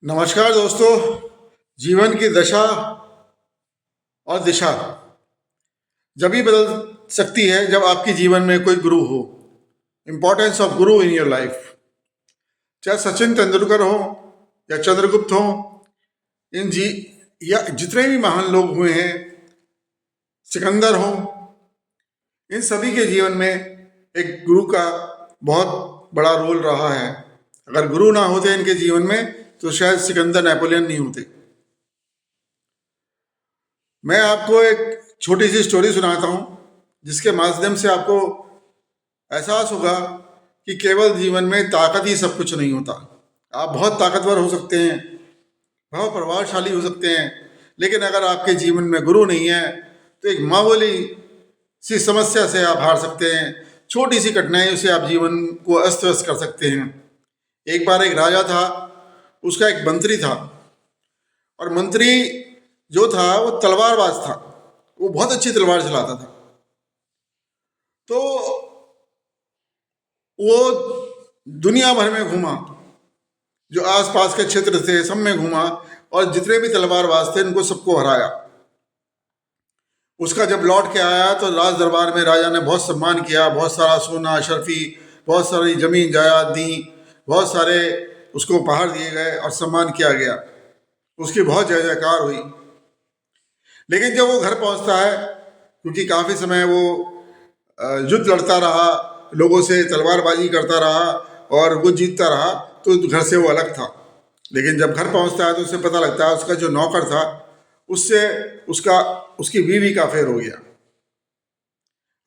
नमस्कार दोस्तों। जीवन की दशा और दिशा जब भी बदल सकती है जब आपके जीवन में कोई गुरु हो। Importance of Guru in your life. चाहे सचिन तेंदुलकर हो या चंद्रगुप्त हो, इन जी या जितने भी महान लोग हुए हैं, सिकंदर हो, इन सभी के जीवन में एक गुरु का बहुत बड़ा रोल रहा है। अगर गुरु ना होते इनके जीवन में तो शायद सिकंदर नेपोलियन नहीं होते। मैं आपको एक छोटी सी स्टोरी सुनाता हूँ जिसके माध्यम से आपको एहसास होगा कि केवल जीवन में ताकत ही सब कुछ नहीं होता। आप बहुत ताकतवर हो सकते हैं, बहुत प्रभावशाली हो सकते हैं, लेकिन अगर आपके जीवन में गुरु नहीं है तो एक मामूली सी समस्या से आप हार सकते हैं। छोटी सी कठिनाइयों से आप जीवन को अस्त व्यस्त कर सकते हैं। एक बार एक राजा था, उसका एक मंत्री था, और मंत्री जो था वो तलवारबाज था। वो बहुत अच्छी तलवार चलाता था। तो वो दुनिया भर में घूमा, जो आसपास के क्षेत्र थे सब में घूमा, और जितने भी तलवारबाज थे उनको सबको हराया। उसका जब लौट के आया तो राज दरबार में राजा ने बहुत सम्मान किया, बहुत सारा सोना अशरफी, बहुत सारी जमीन जायदाद दी, बहुत सारे उसको उपहार दिए गए और सम्मान किया गया। उसकी बहुत जय जयकार हुई। लेकिन जब वो घर पहुंचता है, क्योंकि काफ़ी समय वो युद्ध लड़ता रहा, लोगों से तलवारबाजी करता रहा और वो जीतता रहा, तो घर से वो अलग था। लेकिन जब घर पहुंचता है तो उसे पता लगता है उसका जो नौकर था उससे उसकी बीवी का अफेयर हो गया।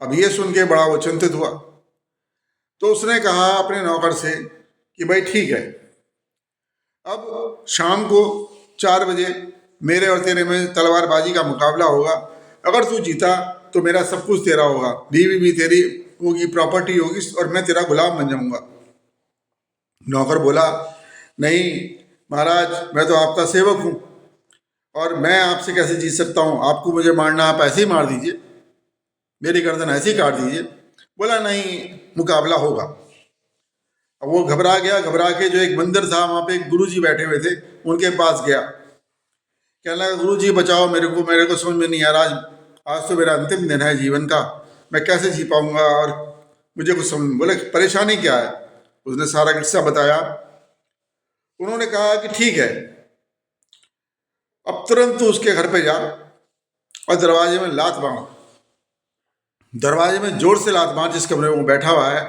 अब ये सुन के बड़ा वो चिंतित हुआ। तो उसने कहा अपने नौकर से कि भाई ठीक है, अब शाम को 4 बजे मेरे और तेरे में तलवारबाजी का मुकाबला होगा। अगर तू जीता तो मेरा सब कुछ तेरा होगा, बीवी भी तेरी होगी, प्रॉपर्टी होगी, और मैं तेरा गुलाम बन जाऊंगा। नौकर बोला, नहीं महाराज, मैं तो आपका सेवक हूँ और मैं आपसे कैसे जीत सकता हूँ। आपको मुझे मारना, आप ऐसे ही मार दीजिए, मेरी गर्दन ऐसे ही काट दीजिए। बोला नहीं, मुकाबला होगा। अब वो घबरा गया। घबरा के जो एक मंदिर था वहाँ पे एक गुरुजी बैठे हुए थे, उनके पास गया। कहने लगा, गुरुजी बचाओ मेरे को समझ में नहीं आ रहा। आज तो मेरा अंतिम दिन है जीवन का, मैं कैसे जी पाऊंगा और मुझे कुछ समझ। बोले परेशानी क्या है? उसने सारा किस्सा बताया। उन्होंने कहा कि ठीक है, अब तुरंत तू उसके घर पे जा और दरवाजे में लात मार। दरवाजे में जोर से लात मार जिस कमरे में वो बैठा हुआ है,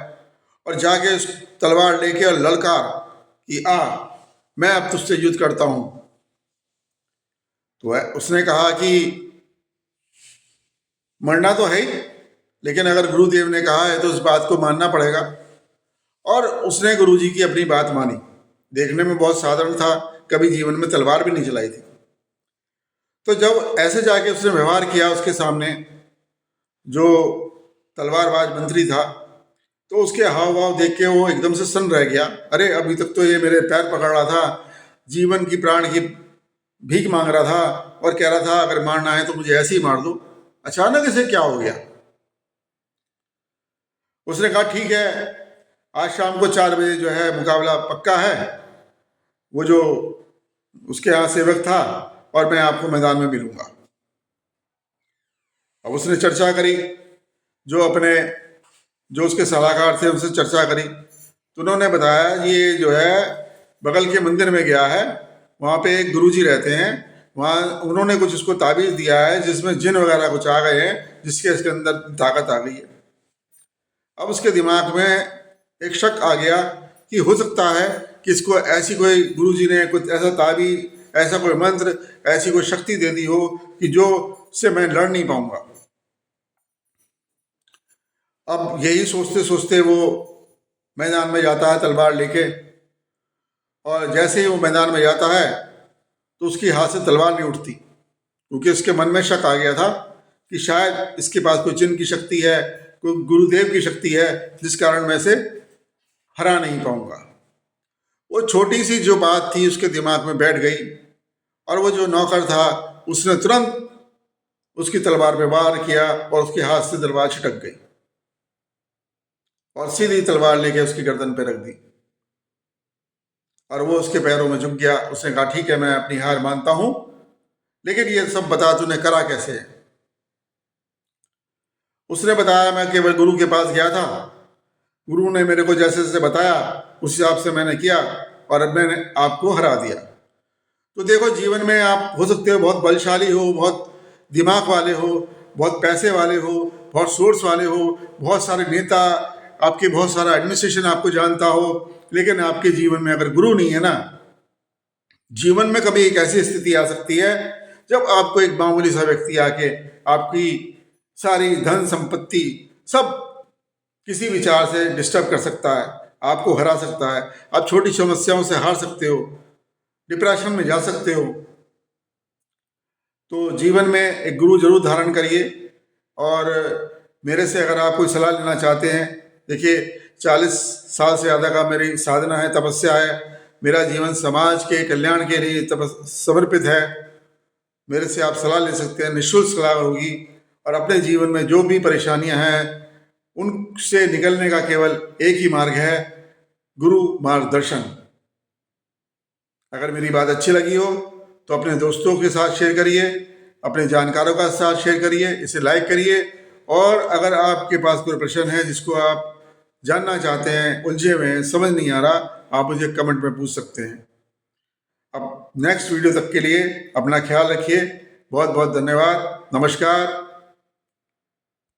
और जाके उस तलवार लेके और ललकार कि आ, मैं अब तुझसे युद्ध करता हूं। तो उसने कहा कि मरना तो है ही, लेकिन अगर गुरुदेव ने कहा है तो उस बात को मानना पड़ेगा। और उसने गुरुजी की अपनी बात मानी। देखने में बहुत साधारण था, कभी जीवन में तलवार भी नहीं चलाई थी। तो जब ऐसे जाके उसने व्यवहार किया उसके सामने जो तलवारबाज मंत्री था, तो उसके हाव भाव देख के वो एकदम से सन्न रह गया। अरे अभी तक तो ये मेरे पैर पकड़ रहा था, जीवन की प्राण की भीख मांग रहा था और कह रहा था अगर मारना है तो मुझे ऐसे ही मार दो। अचानक इसे क्या हो गया? उसने कहा ठीक है, आज शाम को 4 बजे जो है मुकाबला पक्का है। वो जो उसके यहाँ सेवक था, और मैं आपको मैदान में मिलूंगा। अब उसने चर्चा करी, जो उसके सलाहकार थे उनसे चर्चा करी, तो उन्होंने बताया ये जो है बगल के मंदिर में गया है, वहाँ पे एक गुरुजी रहते हैं, वहाँ उन्होंने कुछ उसको ताबीज़ दिया है जिसमें जिन वगैरह कुछ आ गए हैं, जिसके इसके अंदर ताकत आ गई है। अब उसके दिमाग में एक शक आ गया कि हो सकता है कि इसको ऐसी कोई गुरुजी ने कुछ ऐसा ताबीज़, ऐसा कोई मंत्र, ऐसी कोई शक्ति दे दी हो कि जो से मैं लड़ नहीं पाऊंगा। अब यही सोचते सोचते वो मैदान में जाता है तलवार लेके, और जैसे ही वो मैदान में जाता है तो उसकी हाथ से तलवार नहीं उठती, क्योंकि उसके मन में शक आ गया था कि शायद इसके पास कोई जिन की शक्ति है, कोई गुरुदेव की शक्ति है, जिस कारण मैं इसे हरा नहीं पाऊंगा। वो छोटी सी जो बात थी उसके दिमाग में बैठ गई, और वो जो नौकर था उसने तुरंत उसकी तलवार पे वार किया और उसके हाथ से तलवार छिटक गई और सीधी तलवार लेके उसकी गर्दन पे रख दी। और वो उसके पैरों में झुक गया। उसने कहा ठीक है, मैं अपनी हार मानता हूं, लेकिन ये सब बता तूने करा कैसे। उसने बताया मैं केवल गुरु के पास गया था, गुरु ने मेरे को जैसे जैसे बताया उस हिसाब से मैंने किया और अब मैंने आपको हरा दिया। तो देखो, जीवन में आप हो सकते हो बहुत बलशाली हो, बहुत दिमाग वाले हो, बहुत पैसे वाले हो, बहुत सोर्स वाले हो, बहुत सारे नेता, आपके बहुत सारा एडमिनिस्ट्रेशन आपको जानता हो, लेकिन आपके जीवन में अगर गुरु नहीं है ना, जीवन में कभी एक ऐसी स्थिति आ सकती है जब आपको एक मामूली सा व्यक्ति आके आपकी सारी धन संपत्ति सब किसी विचार से डिस्टर्ब कर सकता है, आपको हरा सकता है, आप छोटी समस्याओं से हार सकते हो, डिप्रेशन में जा सकते हो। तो जीवन में एक गुरु जरूर धारण करिए। और मेरे से अगर आप कोई सलाह लेना चाहते हैं, देखिए 40 साल से ज़्यादा का मेरी साधना है, तपस्या है, मेरा जीवन समाज के कल्याण के लिए समर्पित है। मेरे से आप सलाह ले सकते हैं, निःशुल्क सलाह होगी। और अपने जीवन में जो भी परेशानियां हैं उनसे निकलने का केवल एक ही मार्ग है, गुरु मार्गदर्शन। अगर मेरी बात अच्छी लगी हो तो अपने दोस्तों के साथ शेयर करिए, अपने जानकारों के साथ शेयर करिए, इसे लाइक करिए। और अगर आपके पास कोई प्रश्न है जिसको आप जानना चाहते हैं, उलझे हुए हैं, समझ नहीं आ रहा, आप मुझे कमेंट में पूछ सकते हैं। अब नेक्स्ट वीडियो तक के लिए अपना ख्याल रखिए। बहुत बहुत धन्यवाद। नमस्कार।